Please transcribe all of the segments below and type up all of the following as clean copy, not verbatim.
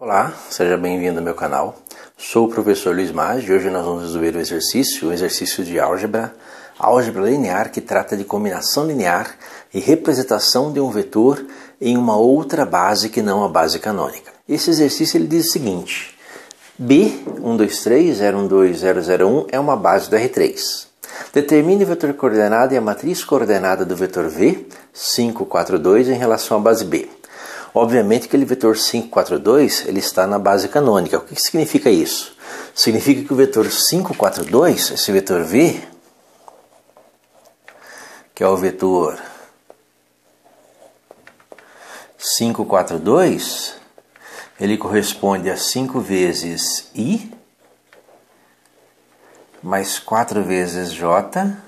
Olá, seja bem-vindo ao meu canal. Sou o professor Luiz Maggi e hoje nós vamos resolver um exercício de álgebra linear que trata de combinação linear e representação de um vetor em uma outra base que não a base canônica. Esse exercício ele diz o seguinte: B 1, 2, 3, 0, 1, 2, 0, 0, 1 é uma base do R3. Determine o vetor coordenado e a matriz coordenada do vetor V 5, 4, 2 em relação à base B. Obviamente que aquele vetor 5, 4, 2 ele está na base canônica. O que significa isso? Significa que o vetor 5, 4, 2, esse vetor V, que é o vetor 5, 4, 2, ele corresponde a 5 vezes I mais 4 vezes J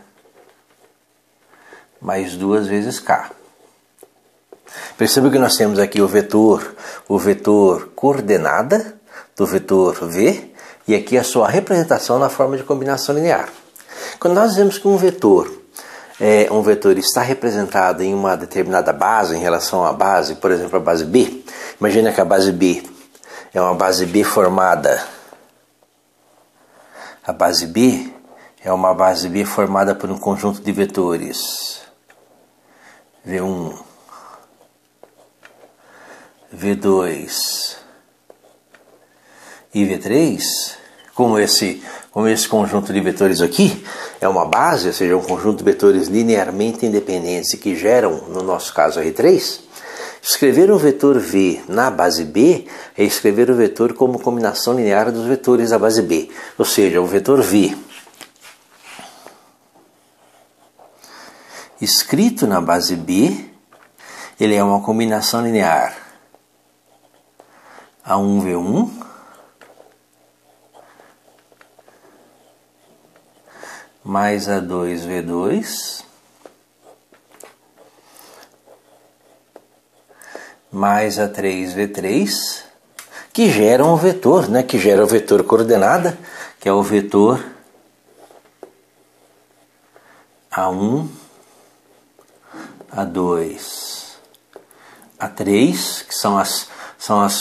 mais 2 vezes K. Perceba que nós temos aqui o vetor coordenada do vetor V e aqui a sua representação na forma de combinação linear. Quando nós dizemos que um vetor está representado em uma determinada base em relação à base, por exemplo, a base B, imagina que a base B é uma base B formada. A base B é uma base B formada por um conjunto de vetores V1, V2 e V3, como esse conjunto de vetores aqui é uma base, ou seja, um conjunto de vetores linearmente independentes que geram, no nosso caso, R3, escrever um vetor V na base B é escrever o vetor como combinação linear dos vetores da base B, ou seja, o vetor V escrito na base B, ele é uma combinação linear A1V1 mais A2V2 mais A3V3 que gera um vetor, que gera o vetor coordenada, que é o vetor A1, A2, A3, que são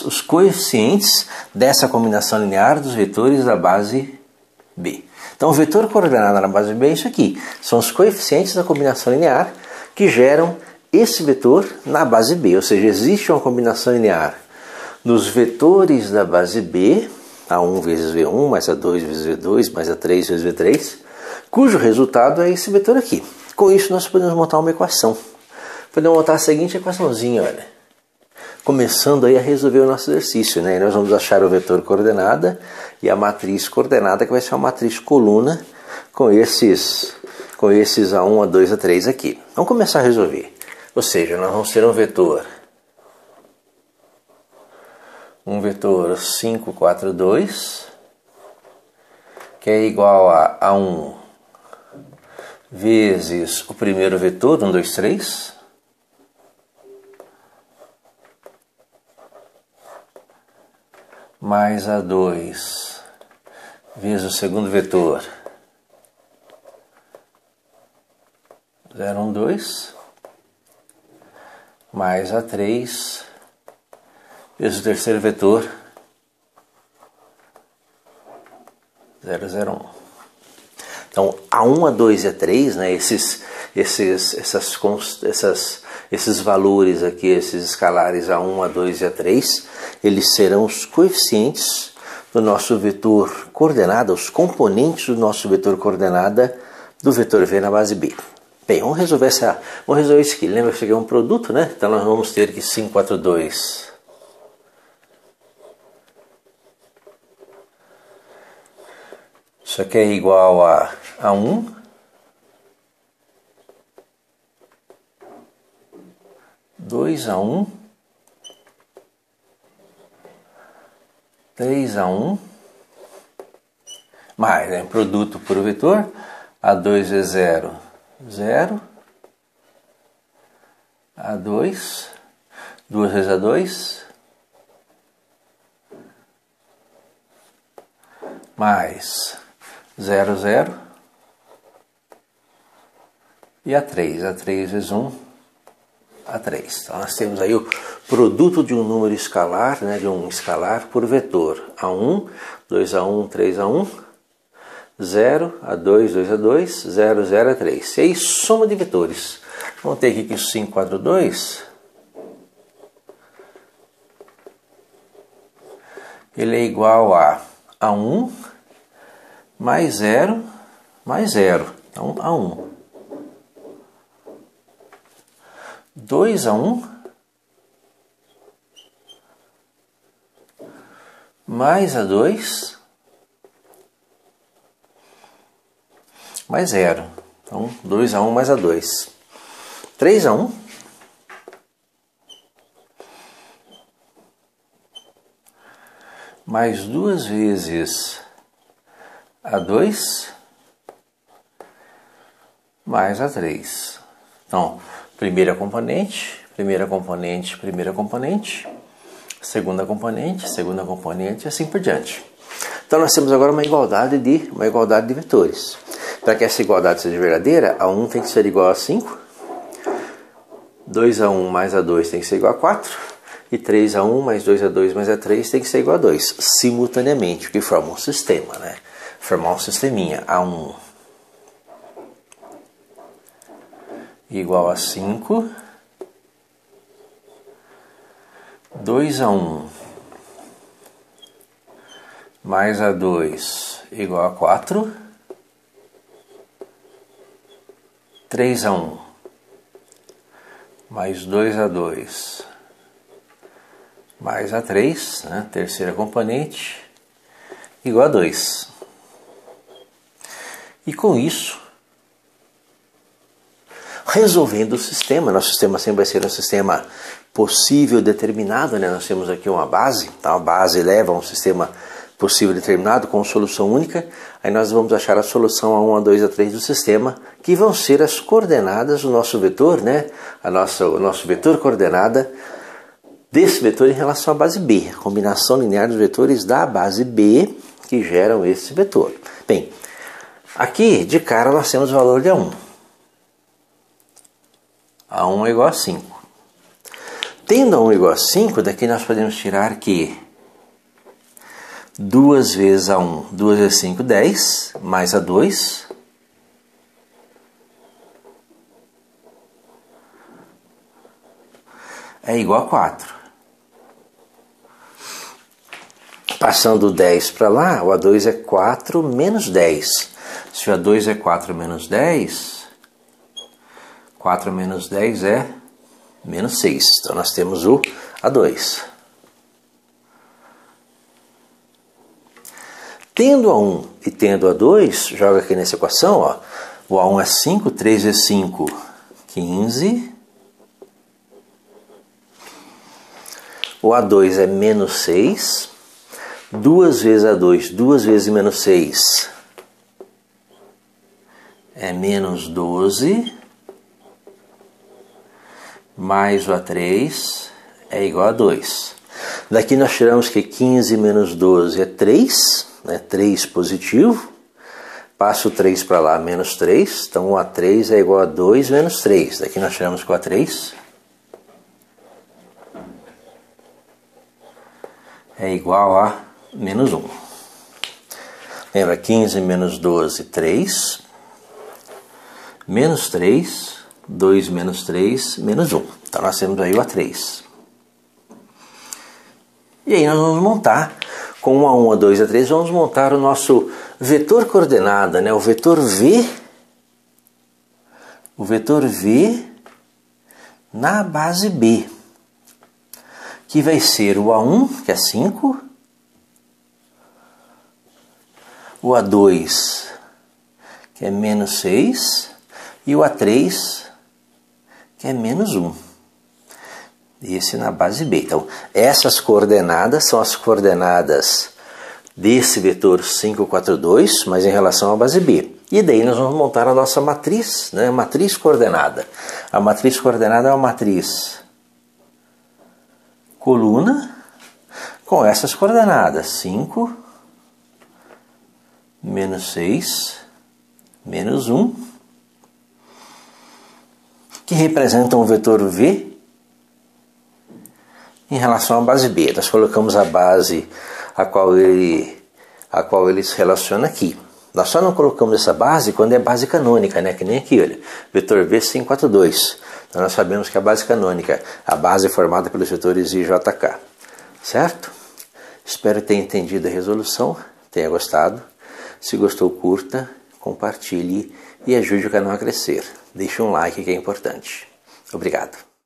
os coeficientes dessa combinação linear dos vetores da base B. Então, o vetor coordenado na base B é isso aqui. São os coeficientes da combinação linear que geram esse vetor na base B. Ou seja, existe uma combinação linear dos vetores da base B, A1 vezes V1, mais A2 vezes V2, mais A3 vezes V3, cujo resultado é esse vetor aqui. Com isso, nós podemos montar uma equação. Podemos montar a seguinte equaçãozinha, olha. Começando aí a resolver o nosso exercício, E nós vamos achar o vetor coordenada e a matriz coordenada, que vai ser uma matriz coluna com esses A1, A2, A3 aqui. Vamos começar a resolver. Ou seja, nós vamos ter um vetor 5, 4, 2, que é igual a A1 vezes o primeiro vetor, 1, 2, 3, mais A2 vezes o segundo vetor 0, 1, 2 mais A3 vezes o terceiro vetor 0, 0, 1. Então, A1, A2 e A3, esses valores aqui, esses escalares A1, A2 e A3, eles serão os coeficientes do nosso vetor coordenada, os componentes do nosso vetor coordenada do vetor V na base B. Bem, vamos resolver isso aqui. Lembra que isso aqui é um produto, Então nós vamos ter que 5, 4, 2 isso aqui é igual a 1 2A1 3A1 mais produto por vetor A2 é 0, 0 A2 2 vezes A2 mais 0, 0 e A3 vezes 1 a 3. Então nós temos aí o produto de um número escalar, né, de um escalar por vetor. A1, 2A1, 3A1, 0, A2, 2A2, 0, 0, A3. E aí soma de vetores. Vamos ter aqui que 5, 4, 2... ele é igual a A1 mais 0 mais 0. Então, A1. 2A1 mais A2 mais 0. Então, 2A1 mais A2. 3A1 mais 2 vezes A2 mais A3. Então, primeira componente, segunda componente e assim por diante. Então nós temos agora uma igualdade de vetores. Para que essa igualdade seja verdadeira, A1 tem que ser igual a 5, 2A1 mais A2 tem que ser igual a 4, e 3A1 mais 2A2 mais A3 tem que ser igual a 2, simultaneamente, o que forma um sistema, né? Formar um sisteminha, A1 igual a 5, 2A1 mais A2 igual a 4, 3A1 mais 2A2 mais A3, né, terceira componente, igual a 2. E com isso, resolvendo o sistema, nosso sistema sempre vai ser um sistema possível determinado, né? Nós temos aqui uma base, tá? A base leva a um sistema possível determinado com solução única, aí nós vamos achar a solução A1, A2, A3 do sistema, que vão ser as coordenadas do nosso vetor, né? O nosso vetor coordenada desse vetor em relação à base B, a combinação linear dos vetores da base B que geram esse vetor. Bem, aqui de cara nós temos o valor de A1. A1 é igual a 5. Tendo A1 igual a 5, daqui nós podemos tirar que 2 vezes A1, 2 vezes 5, 10, mais A2, é igual a 4. Passando o 10 para lá, o A2 é 4 menos 10. Se o A2 é 4 menos 10, 4 menos 10 é menos 6. Então nós temos o A2. Tendo A1 e tendo A2, joga aqui nessa equação, ó, o A1 é 5, 3 vezes 5, 15. O A2 é menos 6. 2 vezes A2, 2 vezes menos 6 é menos 12. Mais o A3 é igual a 2. Daqui nós tiramos que 15 menos 12 é 3, né? 3 positivo. Passo o 3 para lá, menos 3. Então o A3 é igual a 2 menos 3. Daqui nós tiramos que o A3 é igual a menos 1. Lembra, 15 menos 12, 3. Menos 3, 2 menos 3, menos 1. Então nós temos aí o A3. E aí nós vamos montar, com o A1, A2, A3, vamos montar o nosso vetor coordenada, né? O vetor V na base B, que vai ser o A1, que é 5, o A2, que é menos 6, e o A3, que é menos 1. Esse na base B. Então, essas coordenadas são as coordenadas desse vetor 5, 4, 2, mas em relação à base B. E daí nós vamos montar a nossa matriz, né? Matriz coordenada. A matriz coordenada é uma matriz coluna com essas coordenadas: 5, menos 6, menos 1, que representam o vetor V Em relação à base B, nós colocamos a base a qual ele se relaciona aqui. Nós só não colocamos essa base quando é base canônica, né? Que nem aqui, olha, vetor V 542. Então nós sabemos que a base canônica, a base é formada pelos vetores I, J, K. Certo? Espero ter entendido a resolução, tenha gostado. Se gostou, curta, compartilhe e ajude o canal a crescer. Deixe um like que é importante. Obrigado.